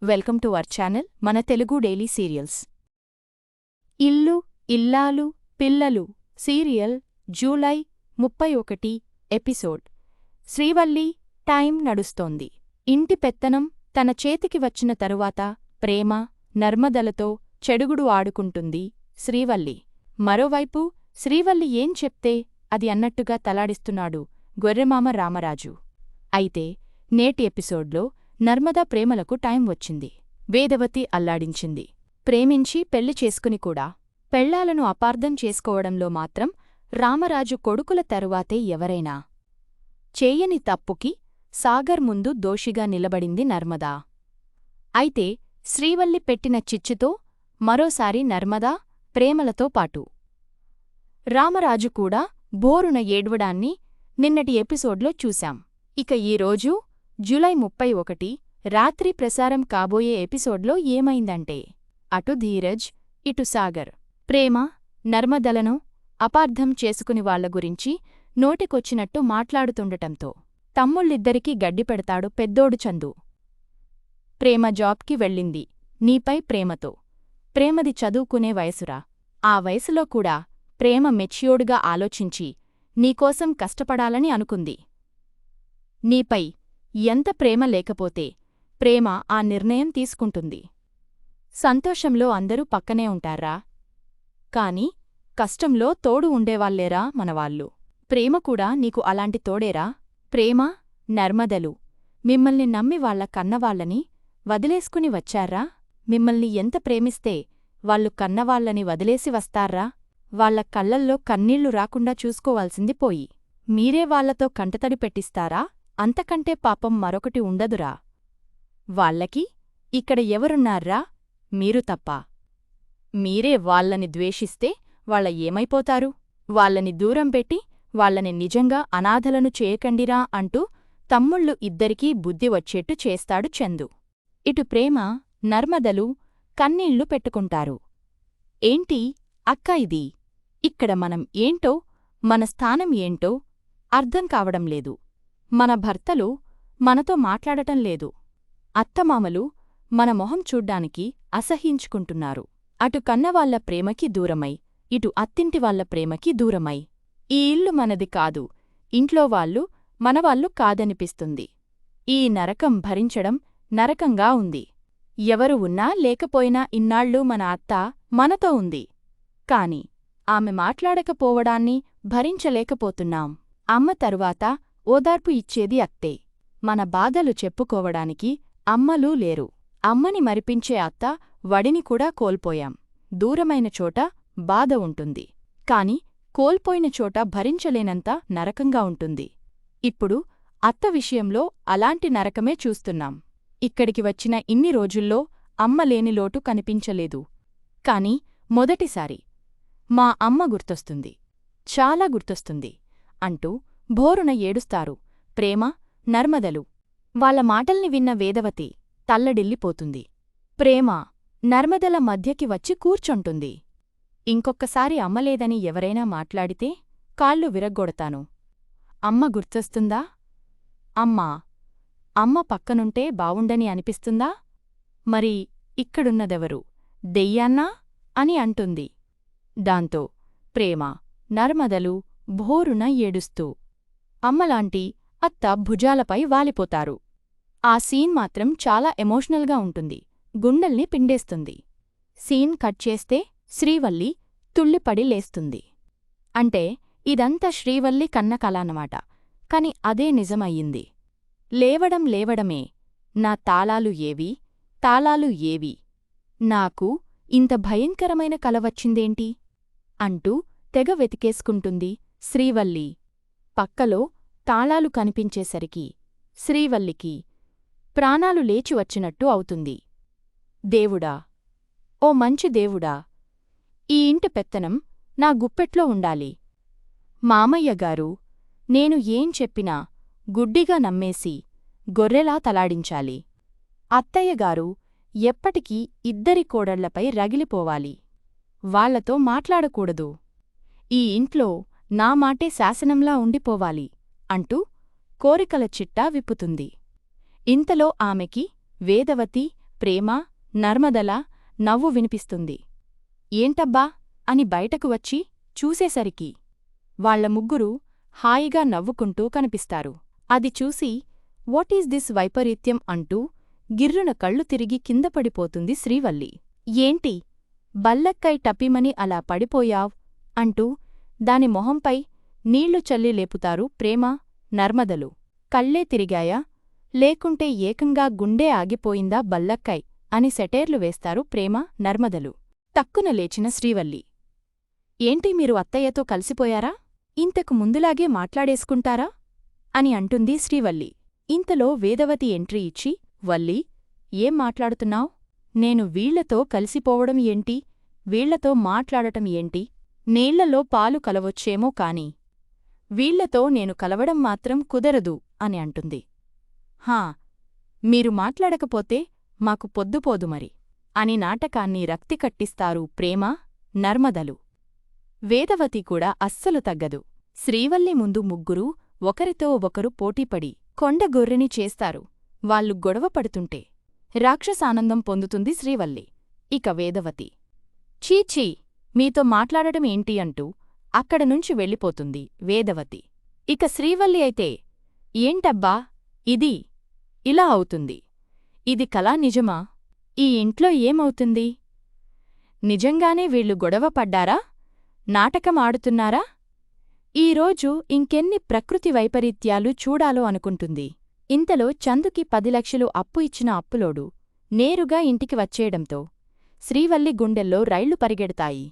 Welcome to our channel మన Telugu daily serials. ఇల్లు ఇల్లాలు పిల్లలు serial July 31 episode. Srivalli time నడుస్తోంది. ఇంటి పెత్తనం తన చేతికి వచ్చిన తరువాత ప్రేమ నర్మదలతో చెడుగుడు ఆడుకుంటుంది శ్రీవల్లి. మరోవైపు శ్రీవల్లి ఏం చెప్తే అది అన్నట్టుగా తలాడిస్తున్నాడు గొర్రెమామ రామరాజు. అయితే నేటి ఎపిసోడ్లో నర్మదా ప్రేమలకు టైం వచ్చింది. వేదవతి అల్లాడించింది. ప్రేమించి పెళ్లి చేసుకుని కూడా పెళ్లాలను అపార్థం చేసుకోవడంలో మాత్రం రామరాజు కొడుకుల తరువాతే ఎవరైనా చేయని తప్పుకి సాగర్ ముందు దోషిగా నిలబడింది నర్మదా. అయితే శ్రీవల్లి పెట్టిన చిచ్చుతో మరోసారి నర్మదా ప్రేమలతో పాటు రామరాజు కూడా బోరున ఏడ్వడాన్ని నిన్నటి ఎపిసోడ్లో చూశాం. ఇక ఈరోజు జూలై 31 రాత్రి ప్రసారం కాబోయే ఎపిసోడ్లో ఏమైందంటే అటు ధీరజ్ ఇటు సాగర్ ప్రేమ నర్మదలను అపార్థం చేసుకుని వాళ్ల గురించి నోటికొచ్చినట్టు మాట్లాడుతుండటంతో తమ్ముళ్ళిద్దరికీ గడ్డిపెడతాడు పెద్దోడు చందు. ప్రేమ జాబ్కి వెళ్ళింది నీపై ప్రేమతో. ప్రేమది చదువుకునే వయసురా. ఆ వయసులో కూడా ప్రేమ మెచ్యూర్డ్గా ఆలోచించి నీకోసం కష్టపడాలని అనుకుంది. నీపై ఎంత ప్రేమ లేకపోతే ప్రేమ ఆ నిర్ణయం తీసుకుంటుంది. సంతోషంలో అందరూ పక్కనే ఉంటారా, కాని కష్టంలో తోడు ఉండేవాళ్లేరా మనవాళ్ళు. ప్రేమ కూడా నీకు అలాంటి తోడేరా. ప్రేమ నర్మదలు మిమ్మల్ని నమ్మి వాళ్ల కన్నవాళ్లని వదిలేసుకుని వచ్చారా. మిమ్మల్ని ఎంత ప్రేమిస్తే వాళ్ళు కన్నవాళ్లని వదిలేసి వస్తారా. వాళ్ల కళ్లల్లో కన్నీళ్లు రాకుండా చూసుకోవాల్సింది పోయి మీరే వాళ్లతో కంటతడి పెట్టిస్తారా. అంతకంటే పాపం మరొకటి ఉండదురా. వాళ్లకి ఇక్కడ ఎవరున్నారా, మీరు తప్ప. మీరే వాళ్లని ద్వేషిస్తే వాళ్ళ ఏమైపోతారు. వాళ్లని దూరం పెట్టి వాళ్లని నిజంగా అనాథలను చేయకండిరా అంటూ తమ్ముళ్ళు ఇద్దరికీ బుద్ధి వచ్చేట్టు చేస్తాడు చందు. ఇటు ప్రేమ నర్మదలు కన్నీళ్లు పెట్టుకుంటారు. ఏంటి అక్క ఇది, ఇక్కడ మనం ఏంటో మన స్థానం ఏంటో అర్థం కావడం లేదు. మన భర్తలు మనతో మాట్లాడటం లేదు. అత్తమామలు మన మొహం చూడ్డానికి అసహ్యించుకుంటున్నారు. అటు కన్నవాళ్ల ప్రేమకి దూరమై ఇటు అత్తింటివాళ్ల ప్రేమకి దూరమై ఈ ఇల్లు మనది కాదు, ఇంట్లోవాళ్లు మనవాళ్లు కాదనిపిస్తుంది. ఈ నరకం భరించడం నరకంగా ఉంది. ఎవరు ఉన్నా లేకపోయినా ఇన్నాళ్ళు మన అత్త మనతో ఉంది. కాని ఆమె మాట్లాడకపోవడాన్ని భరించలేకపోతున్నాం. అమ్మ తరువాత ఓదార్పు ఇచ్చేది అత్తే. మన బాధలు చెప్పుకోవడానికి అమ్మలూ లేరు. అమ్మని మరిపించే అత్త వడిని కూడా కోల్పోయాం. దూరమైన చోట బాధ ఉంటుంది, కాని కోల్పోయిన చోట భరించలేనంత నరకంగా ఉంటుంది. ఇప్పుడు అత్త విషయంలో అలాంటి నరకమే చూస్తున్నాం. ఇక్కడికి వచ్చిన ఇన్ని రోజుల్లో అమ్మ లేని లోటు కనిపించలేదు. కాని మొదటిసారి మా అమ్మ గుర్తొస్తుంది, చాలా గుర్తొస్తుంది అంటూ భోరున ఏడుస్తారు ప్రేమ నర్మదలు. వాళ్ల మాటల్ని విన్న వేదవతి తల్లడిల్లిపోతుంది. ప్రేమ నర్మదల మధ్యకి వచ్చి కూర్చొంటుంది. ఇంకొక్కసారి అమ్మలేదని ఎవరైనా మాట్లాడితే కాళ్ళు విరగ్గొడతాను. అమ్మ గుర్తొస్తుందా. అమ్మ పక్కనుంటే బావుండని అనిపిస్తుందా. మరి ఇక్కడున్నదెవరు, దెయ్యాన్నా అని అంటుంది. దాంతో ప్రేమ నర్మదలు భోరున ఏడుస్తూ అమ్మలాంటి అత్త భుజాలపై వాలిపోతారు. ఆ సీన్ మాత్రం చాలా ఎమోషనల్గా ఉంటుంది, గుండెల్ని పిండేస్తుంది. సీన్ కట్ చేస్తే శ్రీవల్లి తుళ్ళిపడి లేస్తుంది. అంటే ఇదంతా శ్రీవల్లి కన్న కల అన్నమాట. కాని అదే నిజమయ్యింది. లేవడమే నా తాళాలు ఏవి, నాకు ఇంత భయంకరమైన కల వచ్చిందేంటి అంటూ తెగ వెతికేసుకుంటుంది శ్రీవల్లి. పక్కలో తాళాలు కనిపించేసరికి శ్రీవల్లికి ప్రాణాలు లేచి వచ్చినట్టు అవుతుంది. దేవుడా, ఓ మంచి దేవుడా, ఈ ఇంటి పెత్తనం నా గుప్పెట్లో ఉండాలి. మామయ్యగారు నేను ఏం చెప్పినా గుడ్డిగా నమ్మేసి గొర్రెలా తలాడించాలి. అత్తయ్యగారు ఎప్పటికీ ఇద్దరి కోడళ్లపై రగిలిపోవాలి. వాళ్లతో మాట్లాడకూడదు. ఈ ఇంట్లో నా మాటే శాసనంలా ఉండిపోవాలి అంటూ కోరికల చిట్టా విప్పుతుంది. ఇంతలో ఆమెకి వేదవతి ప్రేమ నర్మదల నవ్వు వినిపిస్తుంది. ఏంటబ్బా అని బయటకు వచ్చి చూసేసరికి వాళ్ల ముగ్గురూ హాయిగా నవ్వుకుంటూ కనిపిస్తారు. అది చూసి వాట్ ఈజ్ దిస్ వైపరీత్యం అంటూ గిర్రున కళ్ళు తిరిగి కిందపడిపోతుంది శ్రీవల్లి. ఏంటి బల్లక్కై టపిమని అలా పడిపోయావ్ అంటూ దాని మొహంపై నీళ్లు చల్లి లేపుతారు ప్రేమ నర్మదలు. కళ్ళే తిరిగాయా లేకుంటే ఏకంగా గుండె ఆగిపోయిందా బల్లక్కై అని సెటైర్లు వేస్తారు ప్రేమ నర్మదలు. టక్కున లేచిన శ్రీవల్లి, ఏంటి మీరు అత్తయ్యతో కలిసిపోయారా? ఇంతకు ముందులాగే మాట్లాడేసుకుంటారా అని అంటుంది శ్రీవల్లి. ఇంతలో వేదవతి ఎంట్రీ ఇచ్చి, వల్లి, ఏం మాట్లాడుతున్నావ్? నేను వీళ్లతో కలిసిపోవడం ఏంటి? వీళ్లతో మాట్లాడటం ఏంటి? నీళ్లలో పాలు కలవొచ్చేమో కాని వీళ్లతో నేను కలవడం మాత్రం కుదరదు అని అంటుంది. హా, మీరు మాట్లాడకపోతే మాకు పొద్దుపోదు మరి అని నాటకాన్ని రక్తి కట్టిస్తారు ప్రేమ నర్మదలు. వేదవతి కూడా అస్సలు తగ్గదు. శ్రీవల్లి ముందు ముగ్గురూ ఒకరితో ఒకరు పోటీపడి కొండగొర్రెని చేస్తారు. వాళ్ళు గొడవ పడుతుంటే రాక్షసానందం పొందుతుంది శ్రీవల్లి. ఇక వేదవతి, చీచీ, మీతో మాట్లాడటం ఏంటి అంటూ అక్కడనుంచి వెళ్ళిపోతుంది వేదవతి. ఇక శ్రీవల్లి అయితే, ఏంటబ్బా ఇది ఇలా అవుతుంది? ఇది కలా నిజమా? ఈ ఇంట్లో ఏమవుతుంది? నిజంగానే వీళ్లు గొడవ పడ్డారా? నాటకం ఆడుతున్నారా? ఈరోజు ఇంకెన్ని ప్రకృతి వైపరీత్యాలు చూడాలో అనుకుంటుంది. ఇంతలో చందుకి 10 లక్షలు అప్పు ఇచ్చిన అప్పులోడు నేరుగా ఇంటికి వచ్చేయడంతో శ్రీవల్లి గుండెల్లో రైళ్లు పరిగెడతాయి.